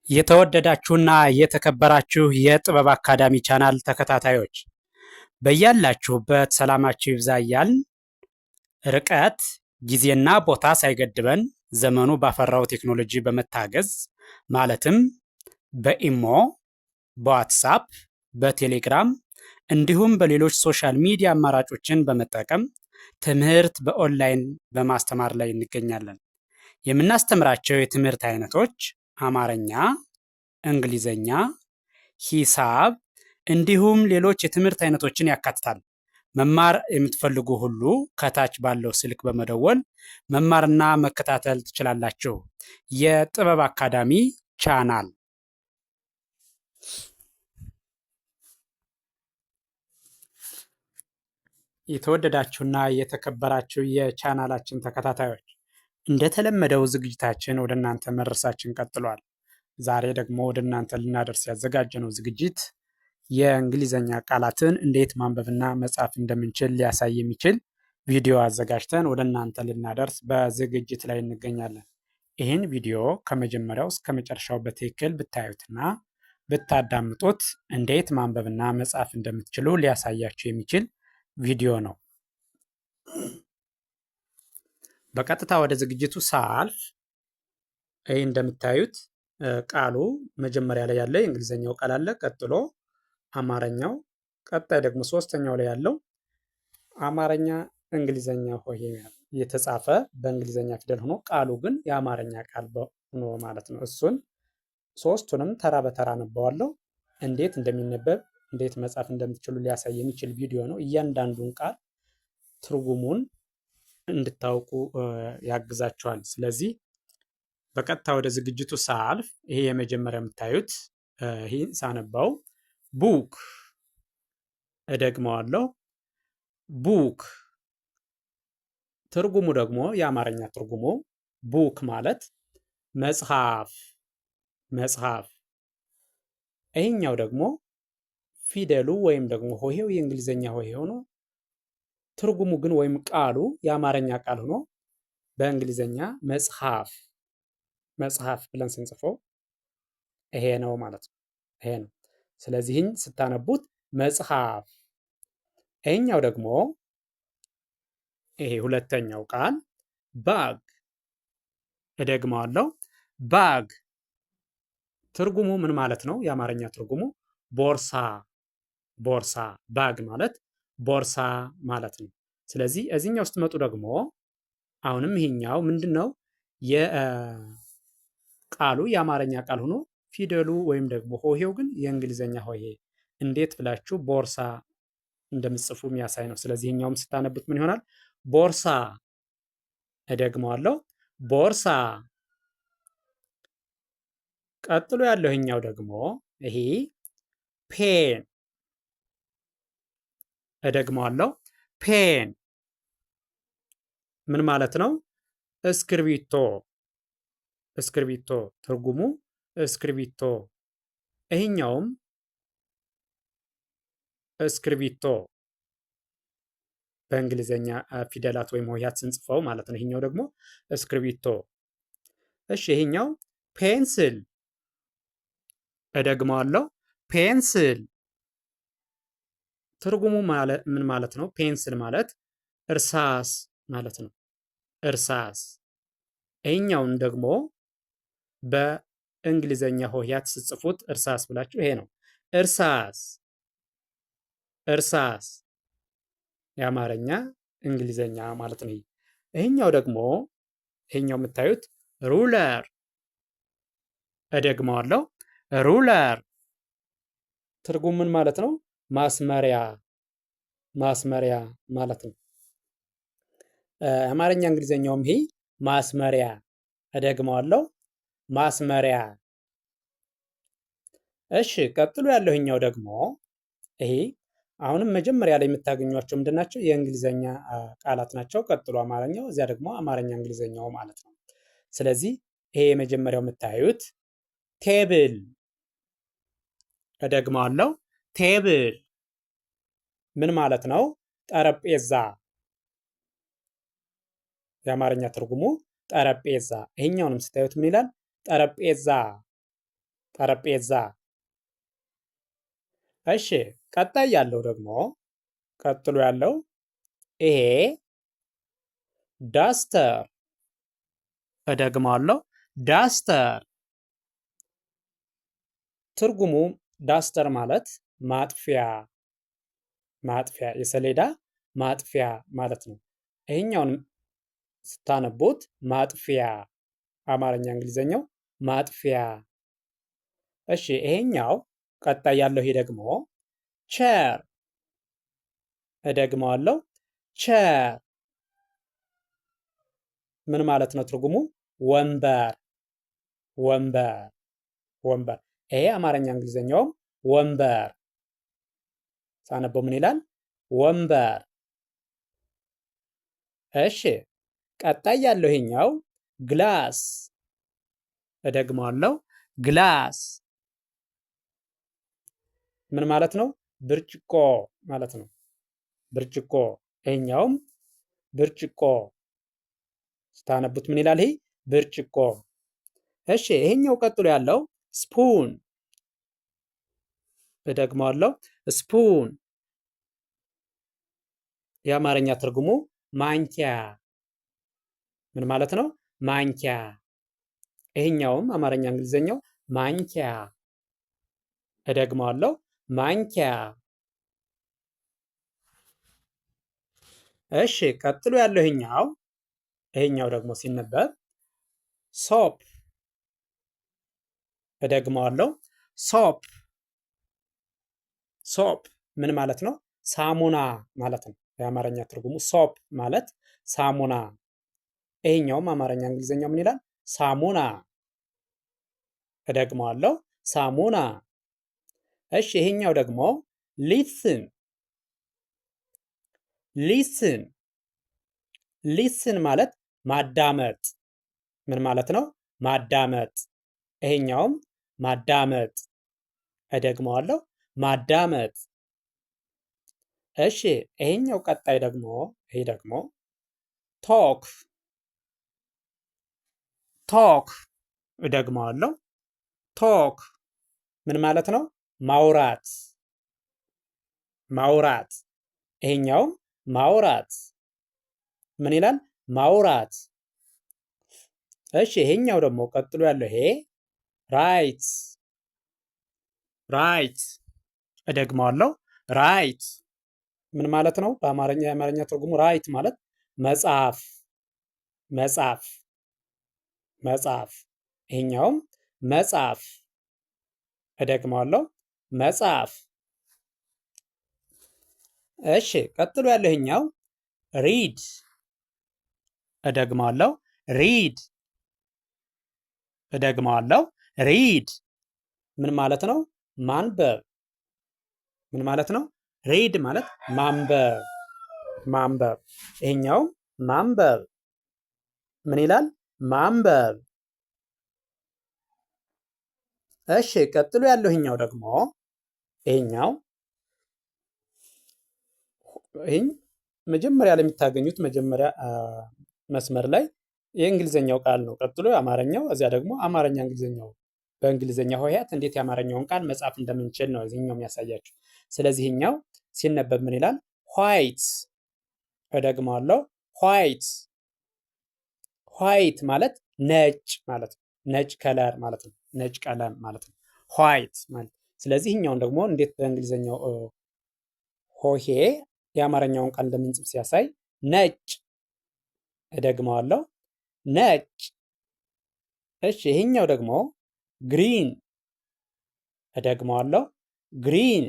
የተወደዳችሁና የተከበራችሁ የጥበብ አካዳሚ ቻናል ተከታታዮች በያላችሁበት ሰላማችሁ ይብዛ እያልን ርቀት ጊዜና ቦታ ሳይገድበን ዘመኑ ባፈራው ቴክኖሎጂ በመታገዝ ማለትም በኢሞ፣ በዋትሳፕ፣ በቴሌግራም እንዲሁም በሌሎች ሶሻል ሚዲያ አማራጮችን በመጠቀም ትምህርት በኦንላይን በማስተማር ላይ እንገኛለን። የምናስተምራቸው የትምህርት አይነቶች አማርኛ፣ እንግሊዘኛ፣ ሂሳብ እንዲሁም ሌሎች የትምህርት አይነቶችን ያካትታል። መማር የምትፈልጉ ሁሉ ከታች ባለው ስልክ በመደወል መማርና መከታተል ትችላላችሁ። የጥበብ አካዳሚ ቻናል የተወደዳችሁና የተከበራችሁ የቻናላችን ተከታታዮች እንደተለመደው ዝግጅታችን ወደ እናንተ መድረሳችን ቀጥሏል። ዛሬ ደግሞ ወደ እናንተ ልናደርስ ያዘጋጀነው ዝግጅት የእንግሊዘኛ ቃላትን እንዴት ማንበብና መጻፍ እንደምንችል ሊያሳይ የሚችል ቪዲዮ አዘጋጅተን ወደ እናንተ ልናደርስ በዝግጅት ላይ እንገኛለን። ይህን ቪዲዮ ከመጀመሪያው እስከ መጨረሻው በትክክል ብታዩትና ብታዳምጡት እንዴት ማንበብና መጻፍ እንደምትችሉ ሊያሳያችሁ የሚችል ቪዲዮ ነው። በቀጥታ ወደ ዝግጅቱ ሳልፍ ይህ እንደምታዩት ቃሉ መጀመሪያ ላይ ያለ የእንግሊዘኛው ቃል አለ። ቀጥሎ አማርኛው፣ ቀጣይ ደግሞ ሶስተኛው ላይ ያለው አማርኛ እንግሊዘኛ ሆሄ የተጻፈ በእንግሊዘኛ ፊደል ሆኖ ቃሉ ግን የአማርኛ ቃል ሆኖ ማለት ነው። እሱን ሶስቱንም ተራ በተራ አነባዋለሁ። እንዴት እንደሚነበብ እንዴት መጻፍ እንደምትችሉ ሊያሳይ የሚችል ቪዲዮ ነው። እያንዳንዱን ቃል ትርጉሙን እንድታውቁ ያግዛችኋል። ስለዚህ በቀጥታ ወደ ዝግጅቱ ሳልፍ ይሄ የመጀመሪያ የምታዩት ይሄ ሳነባው ቡክ፣ እደግመዋለሁ ቡክ። ትርጉሙ ደግሞ የአማርኛ ትርጉሙ ቡክ ማለት መጽሐፍ፣ መጽሐፍ። ይሄኛው ደግሞ ፊደሉ ወይም ደግሞ ሆሄው የእንግሊዘኛ ሆሄ ሆኖ ትርጉሙ ግን ወይም ቃሉ የአማርኛ ቃል ሆኖ በእንግሊዘኛ መጽሐፍ፣ መጽሐፍ ብለን ስንጽፈው ይሄ ነው ማለት ነው። ይሄ ነው። ስለዚህን ስታነቡት መጽሐፍ። ይሄኛው ደግሞ ይሄ ሁለተኛው ቃል ባግ፣ እደግመዋለሁ ባግ። ትርጉሙ ምን ማለት ነው? የአማርኛ ትርጉሙ ቦርሳ፣ ቦርሳ። ባግ ማለት ቦርሳ ማለት ነው። ስለዚህ እዚህኛው ስትመጡ ደግሞ አሁንም ይሄኛው ምንድነው? የቃሉ የአማርኛ ቃል ሆኖ ፊደሉ ወይም ደግሞ ሆሄው ግን የእንግሊዘኛ ሆሄ። እንዴት ብላችሁ ቦርሳ እንደምትጽፉ የሚያሳይ ነው። ስለዚህ ይሄኛውም ስታነቡት ምን ይሆናል? ቦርሳ። እደግመዋለሁ ቦርሳ። ቀጥሎ ያለው ይሄኛው ደግሞ ይሄ ፔን፣ እደግመዋለሁ ፔን። ምን ማለት ነው? እስክርቢቶ፣ እስክርቢቶ። ትርጉሙ እስክርቢቶ። ይሄኛውም እስክርቢቶ በእንግሊዘኛ ፊደላት ወይም ሆሄያት ስንጽፈው ማለት ነው። ይሄኛው ደግሞ እስክርቢቶ። እሺ ይሄኛው ፔንስል፣ እደግመዋለሁ ፔንስል። ትርጉሙ ምን ማለት ነው? ፔንስል ማለት እርሳስ ማለት ነው። እርሳስ። ይሄኛውን ደግሞ በእንግሊዘኛ ሆሄያት ስጽፉት እርሳስ ብላችሁ ይሄ ነው እርሳስ፣ እርሳስ። የአማርኛ እንግሊዘኛ ማለት ነው። ይሄኛው ደግሞ ይሄኛው የምታዩት ሩለር፣ እደግመዋለሁ ሩለር። ትርጉም ምን ማለት ነው? ማስመሪያ፣ ማስመሪያ ማለት ነው። አማርኛ እንግሊዘኛውም ይሄ ማስመሪያ፣ እደግመዋለሁ ማስመሪያ። እሺ ቀጥሎ ያለው ይሄኛው ደግሞ ይሄ አሁንም መጀመሪያ ላይ የምታገኟቸው ምንድን ናቸው? የእንግሊዘኛ ቃላት ናቸው። ቀጥሎ አማርኛው፣ እዚያ ደግሞ አማርኛ እንግሊዘኛው ማለት ነው። ስለዚህ ይሄ የመጀመሪያው የምታዩት ቴብል፣ እደግመዋለሁ ቴብል። ምን ማለት ነው? ጠረጴዛ። የአማርኛ ትርጉሙ ጠረጴዛ። ይሄኛውንም ስታዩት ምን ይላል? ጠረጴዛ። ጠረጴዛ። እሺ ቀጣይ ያለው ደግሞ ቀጥሎ ያለው ይሄ ዳስተር። እደግማለሁ ዳስተር። ትርጉሙ ዳስተር ማለት ማጥፊያ ማጥፊያ የሰሌዳ ማጥፊያ ማለት ነው። ይሄኛውን ስታነቡት ማጥፊያ አማርኛ እንግሊዘኛው ማጥፊያ። እሺ ይሄኛው ቀጣይ ያለው ይሄ ደግሞ ቸር። እደግመዋለሁ ቸር ምን ማለት ነው? ትርጉሙ ወንበር ወንበር ወንበር። ይሄ አማርኛ እንግሊዘኛውም ወንበር ሳነበው ምን ይላል? ወንበር። እሺ ቀጣይ ያለው ይሄኛው ግላስ። እደግመዋለሁ ግላስ ምን ማለት ነው? ብርጭቆ ማለት ነው። ብርጭቆ። ይሄኛውም ብርጭቆ ስታነቡት ምን ይላል? ይሄ ብርጭቆ። እሺ ይሄኛው ቀጥሎ ያለው ስፑን። እደግመዋለሁ ስፑን የአማርኛ ትርጉሙ ማንኪያ ምን ማለት ነው? ማንኪያ። ይሄኛውም አማርኛ እንግሊዘኛው ማንኪያ። እደግመዋለሁ ማንኪያ። እሺ ቀጥሎ ያለው ይሄኛው ደግሞ ሲነበብ ሶፕ። እደግመዋለሁ ሶፕ ሶፕ ምን ማለት ነው? ሳሙና ማለት ነው። የአማርኛ ትርጉሙ ሶፕ ማለት ሳሙና። ይሄኛውም አማርኛ እንግሊዘኛ ምን ይላል? ሳሙና። እደግመዋለሁ ሳሙና። እሺ ይሄኛው ደግሞ ሊስን። ሊስን ሊስን ማለት ማዳመጥ ምን ማለት ነው? ማዳመጥ። ይሄኛውም ማዳመጥ። እደግመዋለሁ ማዳመጥ። እሺ ይሄኛው ቀጣይ ደግሞ ይሄ ደግሞ ቶክ ቶክ። እደግመዋለሁ ቶክ ምን ማለት ነው? ማውራት ማውራት። ይሄኛውም ማውራት ምን ይላል? ማውራት። እሺ ይሄኛው ደግሞ ቀጥሎ ያለው ይሄ ራይት ራይት። እደግመዋለሁ ራይት ምን ማለት ነው? በአማርኛ የአማርኛ ትርጉሙ ራይት ማለት መጽሐፍ መጽሐፍ መጽሐፍ። ይሄኛውም መጽሐፍ። እደግመዋለሁ መጽሐፍ። እሺ ቀጥሎ ያለው ይሄኛው ሪድ። እደግመዋለሁ ሪድ እደግመዋለሁ ሪድ ምን ማለት ነው? ማንበብ ምን ማለት ነው? ሪድ ማለት ማንበብ ማንበብ። ይሄኛው ማንበብ ምን ይላል? ማንበብ። እሺ ቀጥሎ ያለው ይሄኛው ደግሞ ይሄኛው መጀመሪያ ላይ የምታገኙት መጀመሪያ መስመር ላይ የእንግሊዘኛው ቃል ነው። ቀጥሎ የአማርኛው፣ እዚያ ደግሞ አማርኛ እንግሊዘኛው። በእንግሊዘኛ ሆሄያት እንዴት የአማርኛውን ቃል መጻፍ እንደምንችል ነው እዚህኛው የሚያሳያችሁ። ስለዚህኛው ሲነበብ ምን ይላል? ዋይት። እደግመዋለሁ ዋይት። ዋይት ማለት ነጭ ማለት ነው። ነጭ ከለር ማለት ነው። ነጭ ቀለም ማለት ነው ዋይት ማለት። ስለዚህ ይህኛውን ደግሞ እንዴት በእንግሊዘኛው ሆሄ የአማርኛውን ቃል እንደምንጽፍ ሲያሳይ ነጭ። እደግመዋለሁ ነጭ። እሺ ይሄኛው ደግሞ ግሪን። እደግመዋለሁ ግሪን።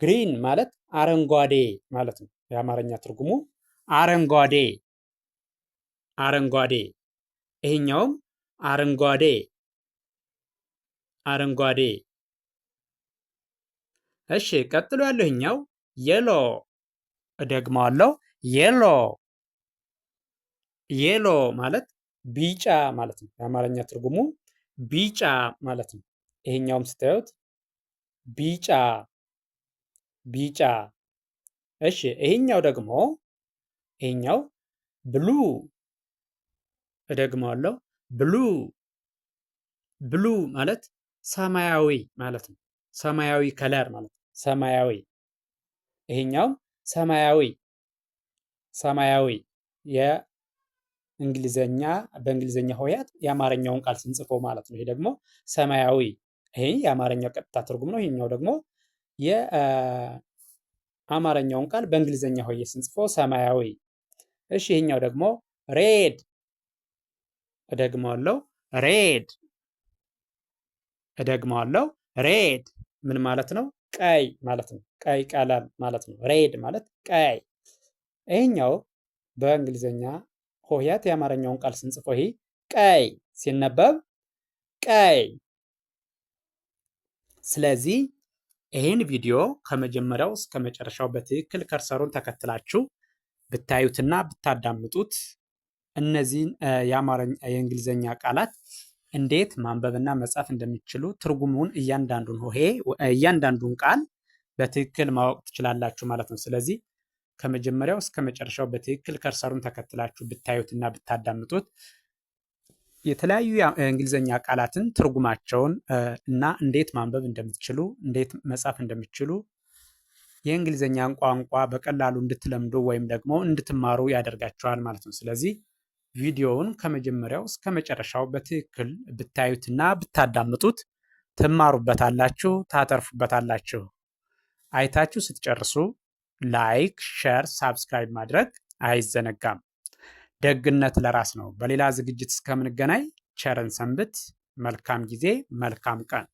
ግሪን ማለት አረንጓዴ ማለት ነው። የአማርኛ ትርጉሙ አረንጓዴ አረንጓዴ። ይሄኛውም አረንጓዴ አረንጓዴ። እሺ ቀጥሎ ያለው ይሄኛው የሎ። እደግመዋለሁ የሎ። የሎ ማለት ቢጫ ማለት ነው። የአማርኛ ትርጉሙ ቢጫ ማለት ነው። ይሄኛውም ስታዩት ቢጫ ቢጫ። እሺ ይሄኛው ደግሞ ይሄኛው ብሉ። እደግመዋለሁ ብሉ ብሉ ማለት ሰማያዊ ማለት ነው። ሰማያዊ ከለር ማለት ነው። ሰማያዊ ይሄኛው ሰማያዊ ሰማያዊ የእንግሊዘኛ በእንግሊዘኛ ሆሄያት የአማርኛውን ቃል ስንጽፈው ማለት ነው። ይሄ ደግሞ ሰማያዊ ይሄ የአማርኛው ቀጥታ ትርጉም ነው። ይሄኛው ደግሞ የአማርኛውን ቃል በእንግሊዘኛ ሆሄ ስንጽፈው ሰማያዊ። እሺ ይሄኛው ደግሞ ሬድ እደግመዋለሁ ሬድ እደግመዋለሁ ሬድ ምን ማለት ነው? ቀይ ማለት ነው። ቀይ ቀለም ማለት ነው። ሬድ ማለት ቀይ። ይሄኛው በእንግሊዘኛ ሆሄያት የአማርኛውን ቃል ስንጽፈው ይሄ ቀይ ሲነበብ ቀይ። ስለዚህ ይህን ቪዲዮ ከመጀመሪያው እስከ መጨረሻው በትክክል ከርሰሩን ተከትላችሁ ብታዩትና ብታዳምጡት እነዚህን የእንግሊዘኛ ቃላት እንዴት ማንበብና መጻፍ እንደሚችሉ ትርጉሙን እያንዳንዱን ቃል በትክክል ማወቅ ትችላላችሁ ማለት ነው። ስለዚህ ከመጀመሪያው እስከ መጨረሻው በትክክል ከርሰሩን ተከትላችሁ ብታዩትና ብታዳምጡት የተለያዩ የእንግሊዘኛ ቃላትን ትርጉማቸውን እና እንዴት ማንበብ እንደምትችሉ እንዴት መጻፍ እንደሚችሉ የእንግሊዘኛን ቋንቋ በቀላሉ እንድትለምዱ ወይም ደግሞ እንድትማሩ ያደርጋችኋል ማለት ነው። ስለዚህ ቪዲዮውን ከመጀመሪያው እስከ መጨረሻው በትክክል ብታዩትና ብታዳምጡት ትማሩበታላችሁ፣ ታተርፉበታላችሁ። አይታችሁ ስትጨርሱ ላይክ፣ ሼር፣ ሳብስክራይብ ማድረግ አይዘነጋም። ደግነት ለራስ ነው። በሌላ ዝግጅት እስከምንገናኝ ቸርን ሰንብት። መልካም ጊዜ፣ መልካም ቀን